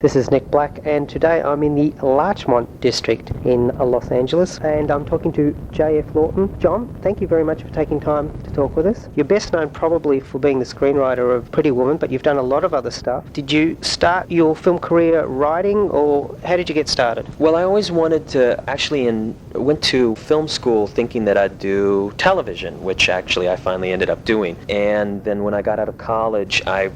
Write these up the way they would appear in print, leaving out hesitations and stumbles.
This is Nick Black, and today I'm in the Larchmont district in Los Angeles, and I'm talking to J.F. Lawton. John, thank you very much for taking time to talk with us. You're best known probably for being the screenwriter of Pretty Woman, but you've done a lot of other stuff. Did you start your film career writing, or how did you get started? Well, I always wanted to, went to film school thinking that I'd do television, which actually I finally ended up doing. And then when I got out of college, I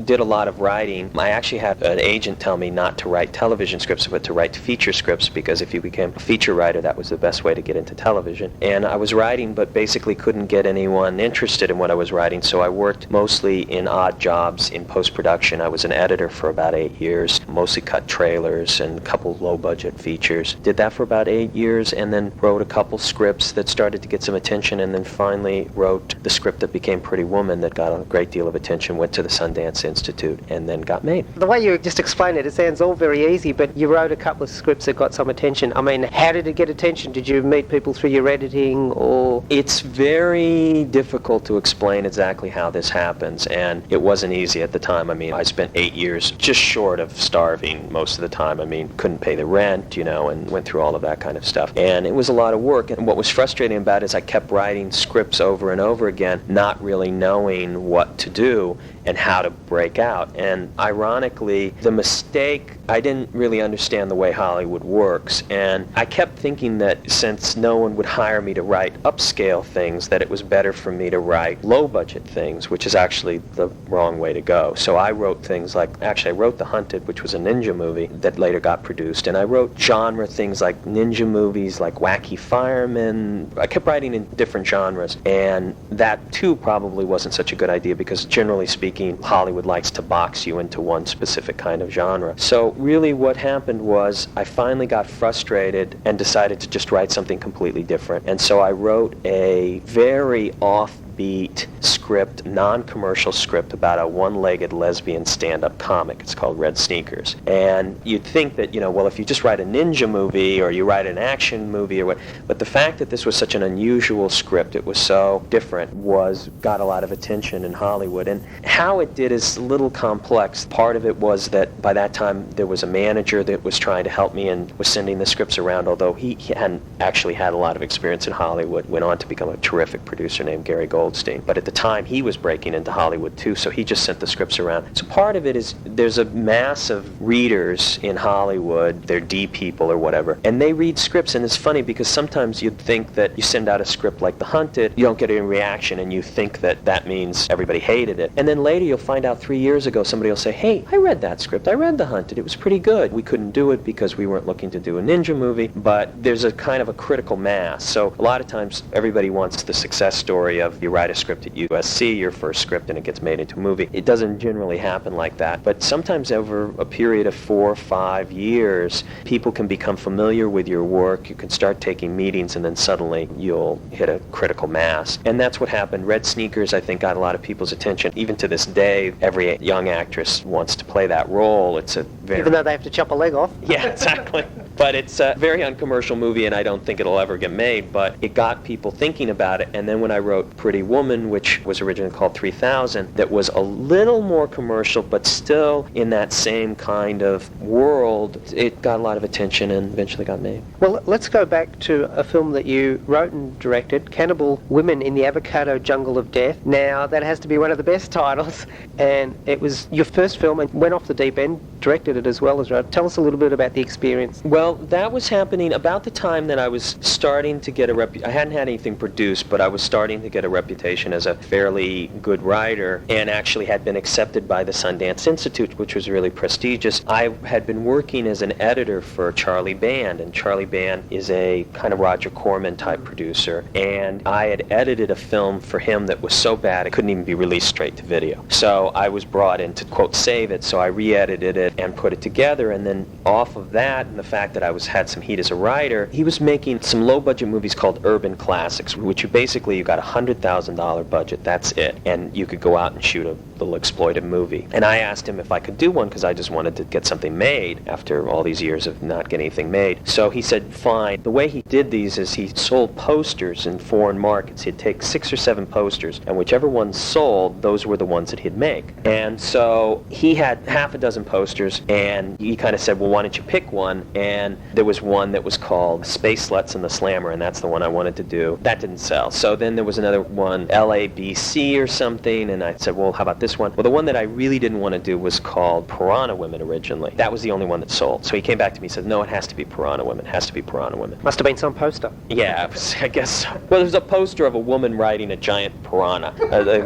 did a lot of writing. I actually had an agent tell me not to write television scripts, but to write feature scripts, because if you became a feature writer, that was the best way to get into television. And I was writing, but basically couldn't get anyone interested in what I was writing, so I worked mostly in odd jobs in post-production. I was an editor for about 8 years, mostly cut trailers and a couple low-budget features. Did that for about 8 years, and then wrote a couple scripts that started to get some attention, and then finally wrote the script that became Pretty Woman that got a great deal of attention, went to the Sundance Institute, and then got made. The way you just explained it sounds all very easy, but you wrote a couple of scripts that got some attention. I mean, how did it get attention? Did you meet people through your editing, or...? It's very difficult to explain exactly how this happens, and it wasn't easy at the time. I mean, I spent 8 years just short of starving most of the time. I mean, couldn't pay the rent, and went through all of that kind of stuff. And it was a lot of work, and what was frustrating about it is I kept writing scripts over and over again, not really knowing what to do and how to break out. And ironically, the mistake, I didn't really understand the way Hollywood works, and I kept thinking that since no one would hire me to write upscale things, that it was better for me to write low-budget things, which is actually the wrong way to go. So I wrote things like, I wrote The Hunted, which was a ninja movie that later got produced, and I wrote genre things like ninja movies, like Wacky Fireman. I kept writing in different genres, and that too probably wasn't such a good idea, because generally speaking, Hollywood likes to box you into one specific kind of genre. So really what happened was I finally got frustrated and decided to just write something completely different. And so I wrote a very offbeat script, non-commercial script about a one-legged lesbian stand-up comic. It's called Red Sneakers. And you'd think that, well, if you just write a ninja movie or you write an action movie or what, but the fact that this was such an unusual script, it was so different, got a lot of attention in Hollywood. And how it did is a little complex. Part of it was that by that time there was a manager that was trying to help me and was sending the scripts around, although he hadn't actually had a lot of experience in Hollywood, went on to become a terrific producer named Gary Goldstein. But at the time he was breaking into Hollywood too, so he just sent the scripts around. So part of it is there's a mass of readers in Hollywood, they're D people or whatever, and they read scripts, and it's funny because sometimes you'd think that you send out a script like The Hunted, you don't get any reaction, and you think that that means everybody hated it. And then later you'll find out 3 years ago somebody will say, hey, I read that script, I read The Hunted, it was pretty good. We couldn't do it because we weren't looking to do a ninja movie, but there's a kind of a critical mass. So a lot of times everybody wants the success story of you write a script at USC, your first script, and it gets made into a movie. It doesn't generally happen like that, but sometimes over a period of 4 or 5 years, people can become familiar with your work, you can start taking meetings, and then suddenly you'll hit a critical mass. And that's what happened. Red Sneakers, I think, got a lot of people's attention. Even to this day, every young actress wants to play that role. It's a very... Even though they have to chop a leg off. Yeah, exactly. But it's a very uncommercial movie, and I don't think it'll ever get made, but it got people thinking about it. And then when I wrote Pretty Woman, which was originally called 3000, that was a little more commercial, but still in that same kind of world, it got a lot of attention and eventually got made. Well, let's go back to a film that you wrote and directed, Cannibal Women in the Avocado Jungle of Death. Now, that has to be one of the best titles, and it was your first film and went off the deep end, directed it as well as wrote. Tell us a little bit about the experience. Well, that was happening about the time that I was starting to get I hadn't had anything produced, but I was starting to get a reputation as a fairly good writer, and actually had been accepted by the Sundance Institute, which was really prestigious. I had been working as an editor for Charlie Band, and Charlie Band is a kind of Roger Corman type producer, and I had edited a film for him that was so bad it couldn't even be released straight to video. So I was brought in to, quote, save it, so I re-edited it and put it together, and then off of that, and the fact fact that I had some heat as a writer, he was making some low-budget movies called urban classics, which you got a $100,000 budget, that's it, and you could go out and shoot a little exploitive movie. And I asked him if I could do one because I just wanted to get something made after all these years of not getting anything made. So he said, fine. The way he did these is he sold posters in foreign markets. He'd take 6 or 7 posters, and whichever ones sold, those were the ones that he'd make. And so he had half a dozen posters, and he kind of said, well, why don't you pick one? And there was one that was called Space Sluts and the Slammer, and that's the one I wanted to do. That didn't sell. So then there was another one, LABC or something, and I said, well, how about this one? Well, the one that I really didn't want to do was called Piranha Women originally. That was the only one that sold. So he came back to me and said, no, it has to be Piranha Women. It has to be Piranha Women. Must have been some poster. Yeah, I guess so. Well, there's a poster of a woman riding a giant piranha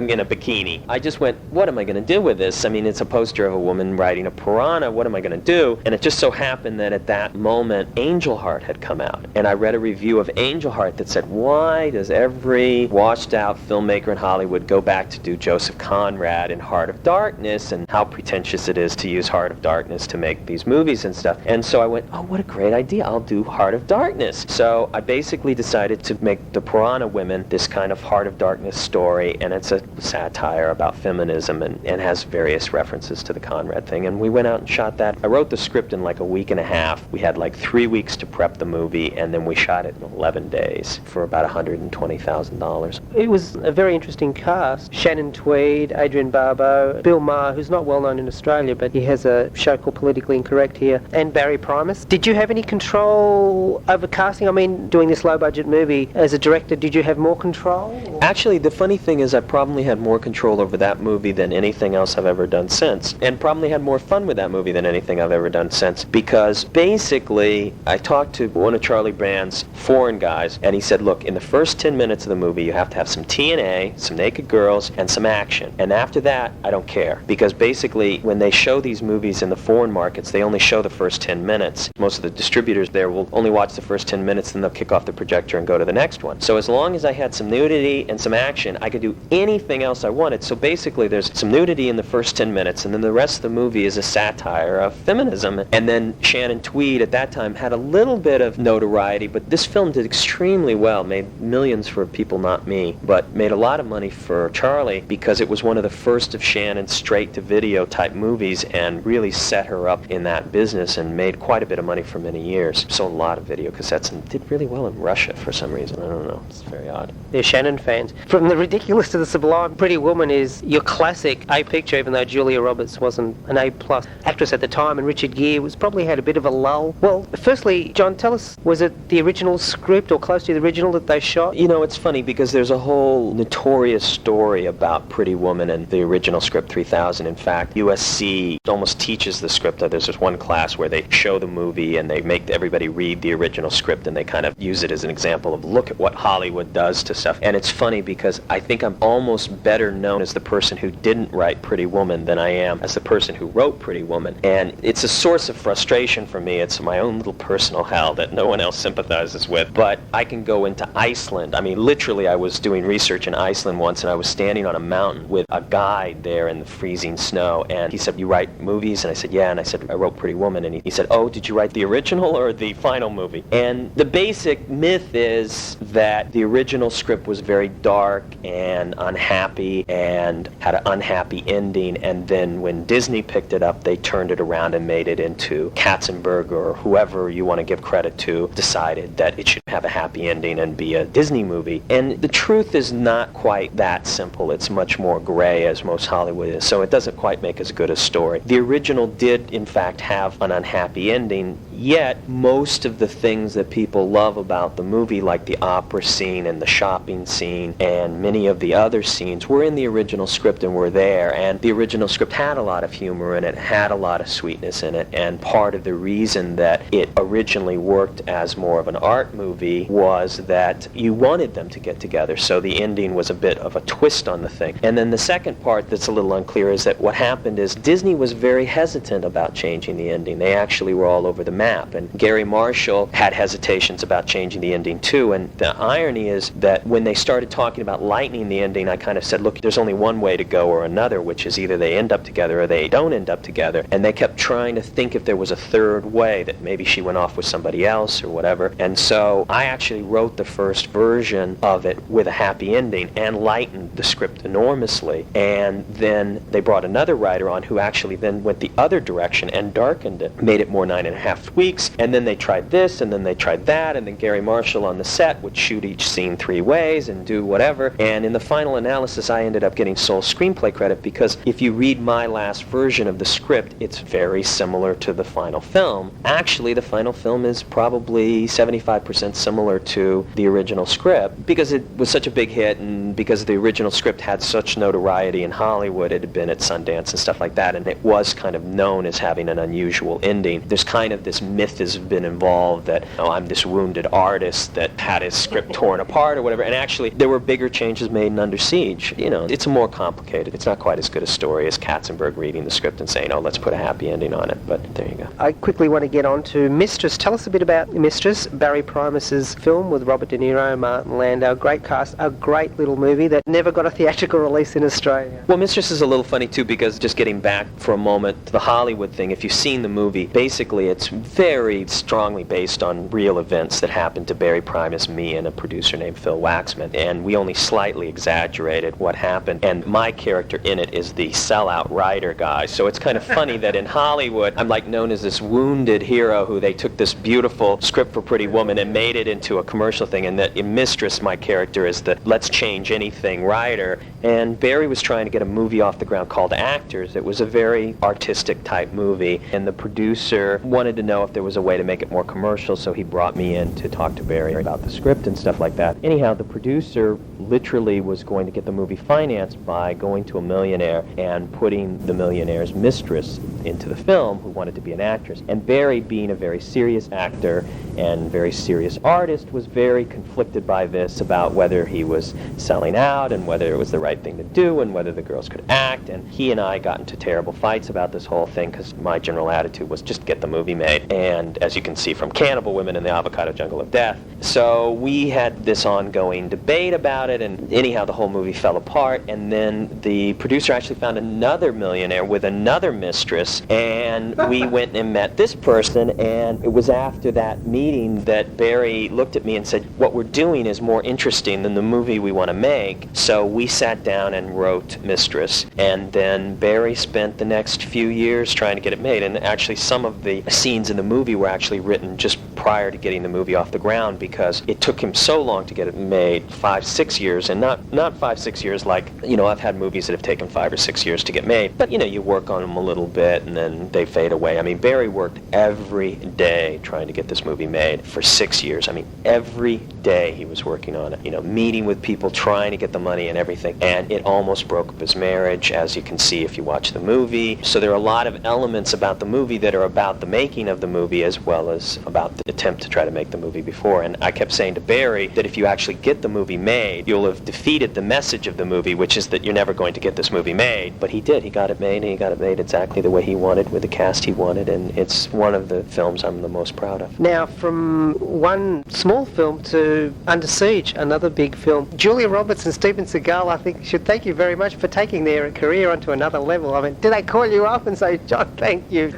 in a bikini. I just went, what am I going to do with this? I mean, it's a poster of a woman riding a piranha. What am I going to do? And it just so happened that at that moment, Angel Heart had come out. And I read a review of Angel Heart that said, why does every washed-out filmmaker in Hollywood go back to do Joseph Conrad in Heart of Darkness, and how pretentious it is to use Heart of Darkness to make these movies and stuff. And so I went, oh, what a great idea. I'll do Heart of Darkness. So I basically decided to make the Piranha Women this kind of Heart of Darkness story, and it's a satire about feminism and has various references to the Conrad thing. And we went out and shot that. I wrote the script in like a week and a half. We had like 3 weeks to prep the movie, and then we shot it in 11 days for about $120,000. It was a very interesting cast. Shannon Tweed, Adrian Barbeau, Bill Maher, who's not well known in Australia, but he has a show called Politically Incorrect here, and Barry Primus. Did you have any control over casting? I mean, doing this low-budget movie, as a director, did you have more control? Actually, the funny thing is I probably had more control over that movie than anything else I've ever done since, and probably had more fun with that movie than anything I've ever done since, because basically I talked to one of Charlie Brand's foreign guys, and he said, look, in the first 10 minutes of the movie you have to have some TNA, some naked girls, and some action, and after that I don't care, because basically when they show these movies in the foreign markets, they only show the first 10 minutes. Most of the distributors there will only watch the first 10 minutes, then they'll kick off the projector and go to the next one. So as long as I had some nudity and some action, I could do anything else I wanted. So basically there's some nudity in the first 10 minutes, and then the rest of the movie is a satire of feminism. And then Shannon Tweed at that time had a little bit of notoriety, but this film did extremely well, made millions for people, not me, but made a lot of money for Charlie because it was one of the first of Shannon's straight-to-video type movies, and really set her up in that business and made quite a bit of money for many years. Sold a lot of video cassettes and did really well in Russia for some reason. I don't know. It's very odd. They're Shannon fans. From the ridiculous to the sublime, Pretty Woman is your classic A picture, even though Julia Roberts wasn't an A-plus actress at the time, and Richard Gere was probably had a bit of a lull. Well, firstly, John, tell us, was it the original script or close to the original that they shot? You know, it's funny because there's a whole notorious story about Pretty Woman and the original script 3000. In fact, USC almost teaches the script. There's this one class where they show the movie and they make everybody read the original script, and they kind of use it as an example of look at what Hollywood does to stuff. And it's funny because I think I'm almost better known as the person who didn't write Pretty Woman than I am as the person who wrote Pretty Woman. And it's a source of frustration for me. It's my own little personal hell that no one else sympathizes with. But I can go into Iceland. I mean, literally, I was doing research in Iceland once, and I was standing on a mountain with a guide there in the freezing snow, and he said, you write movies? And I said, yeah. And I said, I wrote Pretty Woman. And he said, oh, did you write the original or the final movie? And the basic myth is that the original script was very dark and unhappy and had an unhappy ending, and then when Disney picked it up, they turned it around and made it into Katzenberg, or whoever you want to give credit to, decided that it should have a happy ending and be a Disney movie. And the truth is not quite that simple. It's much more gray, as most Hollywood is, so it doesn't quite make as good a story. The original did, in fact, have an unhappy ending, yet most of the things that people love about the movie, like the opera scene and the shopping scene and many of the other scenes, were in the original script and were there. And the original script had a lot of humor in it, had a lot of sweetness in it, and part of the reason that it originally worked as more of an art movie was that you wanted them to get together, so the ending was a bit of a twist on the thing. And then the second part that's a little unclear is that what happened is Disney was very hesitant about changing the ending. They actually were all over the map, and Gary Marshall had hesitations about changing the ending too. And the irony is that when they started talking about lightening the ending, I kind of said, look, there's only one way to go or another, which is either they end up together or they don't end up together. And they kept trying to think if there was a third way, that it. Maybe she went off with somebody else or whatever. And so I actually wrote the first version of it with a happy ending and lightened the script enormously. And then they brought another writer on who actually then went the other direction and darkened it, made it more 9.5 weeks. And then they tried this, and then they tried that, and then Gary Marshall on the set would shoot each scene 3 ways and do whatever. And in the final analysis, I ended up getting sole screenplay credit because if you read my last version of the script, it's very similar to the final film. Actually, the final film is probably 75% similar to the original script because it was such a big hit and because the original script had such notoriety in Hollywood. It had been at Sundance and stuff like that, and it was kind of known as having an unusual ending. There's kind of this myth has been involved that, oh, I'm this wounded artist that had his script torn apart or whatever, and actually there were bigger changes made in Under Siege. You know, it's more complicated. It's not quite as good a story as Katzenberg reading the script and saying, oh, let's put a happy ending on it, but there you go. I quickly want to get on to Mistress. Tell us a bit about Mistress, Barry Primus's film with Robert De Niro, Martin Landau, great cast, a great little movie that never got a theatrical release in Australia. Well, Mistress is a little funny too because just getting back for a moment to the Hollywood thing, if you've seen the movie, basically it's very strongly based on real events that happened to Barry Primus, me, and a producer named Phil Waxman, and we only slightly exaggerated what happened, and my character in it is the sellout writer guy, so it's kind of funny that in Hollywood I'm like known as this wounded hero who they took this beautiful script for Pretty Woman and made it into a commercial thing, and that in Mistress my character is the let's change anything writer, and Barry was trying to get a movie off the ground called Actors. It was a very artistic type movie, and the producer wanted to know if there was a way to make it more commercial, so he brought me in to talk to Barry about the script and stuff like that. Anyhow, the producer literally was going to get the movie financed by going to a millionaire and putting the millionaire's mistress into the film who wanted to be an actress. And Barry, being a very serious actor and very serious artist, was very conflicted by this about whether he was selling out and whether it was the right thing to do and whether the girls could act. And he and I got into terrible fights about this whole thing because my general attitude was just get the movie made. And as you can see from Cannibal Women and the Avocado Jungle of Death. So we had this ongoing debate about it, and anyhow the whole movie fell apart, and then the producer actually found another millionaire with another mistress, and we went and met this person, and it was after that meeting that Barry looked at me and said, what we're doing is more interesting than the movie we want to make. So we sat down and wrote Mistress, and then Barry spent the next few years trying to get it made, and actually some of the scenes in the movie were actually written just prior to getting the movie off the ground because it took him so long to get it made, 5-6 years, and not 5-6 years like, you know, I've had movies that have taken 5 or 6 years to get made, but you know, you work on them a little bit and then they fade away. I mean, Barry worked every day trying to get this movie made for 6 years. I mean, every day he was working on it, you know, meeting with people, trying to get the money and everything, and it almost broke up his marriage, as you can see if you watch the movie. So there are a lot of elements about the movie that are about the making of the movie as well as about the attempt to try to make the movie before. And I kept saying to Barry that if you actually get the movie made, you'll have defeated the message of the movie, which is that you're never going to get this movie made. But he did. He got it made, and he got it made exactly the way he wanted, with the cast he wanted, and it's one of the films I'm the most proud of. Now, from one small film to Under Siege, another big film, Julia Roberts and Steven Seagal, I think, should thank you very much for taking their career onto another level. I mean, do they call you up and say, John, thank you?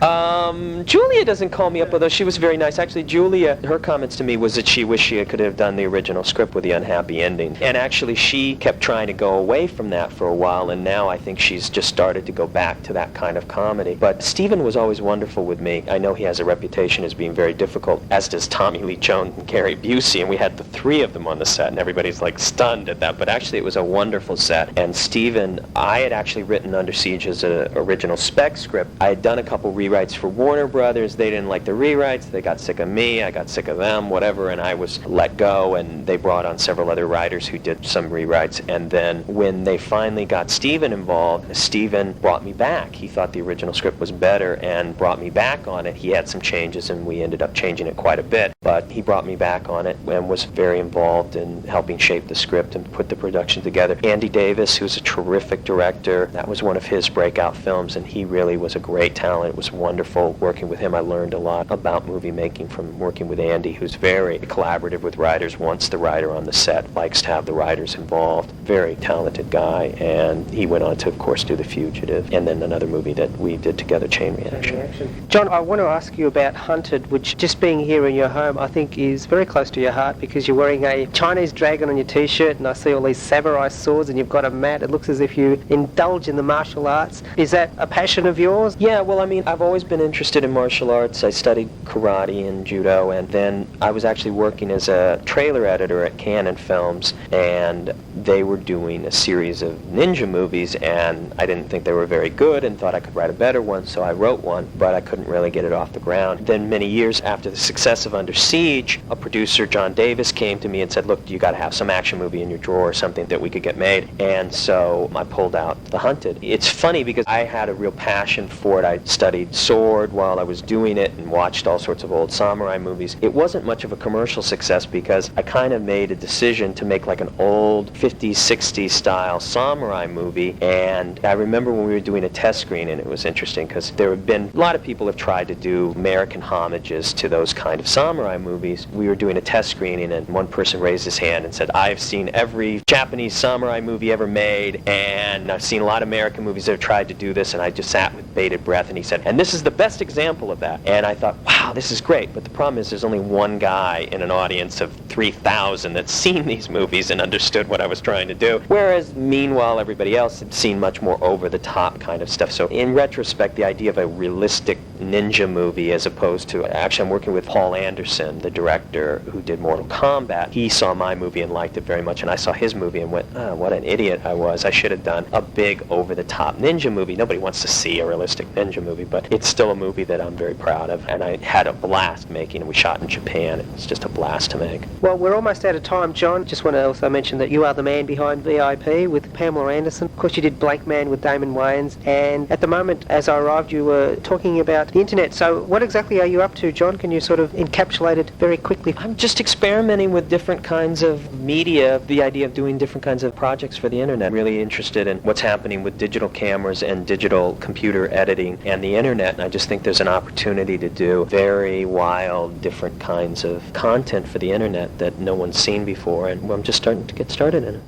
Julia doesn't call me up, although she was very nice. Actually, Julia, her comments to me was that she wished she could have done the original script with the unhappy ending. And actually, she kept trying to go away from that for a while, and now I think she's just started to go back to that kind of comedy. But Steven was always wonderful with me. I know he has a reputation as being very difficult, as does Tommy Lee Jones and Gary Busey, and we had the three of them on the set, and everybody's like stunned at that. But actually, it was a wonderful set. And Steven, I had actually written Under Siege as an original spec script. I had done a couple rewrites for Warner Brothers. They didn't like the rewrites. They got sick of me. I got sick of them, whatever, and I was let go, and they brought on several other writers who did some rewrites. And then when they finally got Steven involved, Steven brought me back. He thought the original script was better and brought me back on it. He had some changes, and we ended up changing it quite a bit, but he brought me back on it and was very involved in helping shape the script and put the production together. Andy Davis, who's a terrific director, that was one of his breakout films, and he really was a great talent. It was wonderful working with him. I learned a lot about movie making from working with Andy, who's very collaborative with writers, wants the writer on the set, likes to have the writers involved. Very talented guy, and he went on to, of course, do The Fugitive, and then another movie that we did together, Chain Reaction. John, I want to ask you about Hunted, which just being here in your home, I think is very close to your heart because you're wearing a Chinese dragon on your t-shirt and I see all these samurai swords and you've got a mat. It looks as if you indulge in the martial arts. Is that a passion of yours? Yeah, well, I mean, I've always been interested in martial arts. I studied karate and judo, and then I was actually working as a trailer editor at Canon Films, and they were doing a series of ninja movies, and I didn't think they were very good and thought I could write a better one, so I wrote one, but I couldn't really get it off the ground. Then many years after the success of Under Siege, a producer, John Davis, came to me and said, look, you got to have some action movie in your drawer or something that we could get made. And so I pulled out The Hunted. It's funny because I had a real passion for it. I studied sword while I was doing it and watched all sorts of old samurai movies. It wasn't much of a commercial success because I kind of made a decision to make like an old 50s, 60s style samurai movie. And I remember when we were doing a test screen, and it was interesting because there have been, a lot of people have tried to do American homages to those kind of samurai movies. We were doing a test screening and one person raised his hand and said, I've seen every Japanese samurai movie ever made, and I've seen a lot of American movies that have tried to do this, and I just sat with bated breath, and he said, and this is the best example of that. And I thought, wow, this is great, but the problem is there's only one guy in an audience of 3,000 that's seen these movies and understood what I was trying to do, whereas meanwhile everybody else had seen much more over-the-top kind of stuff. So in retrospect, the idea of a realistic ninja movie as opposed to, actually I'm working with Paul Anderson, the director who did Mortal Kombat. He saw my movie and liked it very much, and I saw his movie and went, oh, what an idiot I was. I should have done a big over-the-top ninja movie. Nobody wants to see a realistic ninja movie, but it's still a movie that I'm very proud of, and I had a blast making it. We shot in Japan. It was just a blast to make. Well, we're almost out of time, John. Just want to also mention that you are the man behind VIP with Pamela Anderson. Of course, you did Blake Man with Damon Wayans, and at the moment, as I arrived, you were talking about the internet. So what exactly are you up to, John? Can you sort of encapsulate it very quickly? I'm just experimenting with different kinds of media, the idea of doing different kinds of projects for the internet. Really interested in what's happening with digital cameras and digital computer editing and the internet, and I just think there's an opportunity to do very wild, different kinds of content for the internet that no one's seen before, and I'm just starting to get started in it.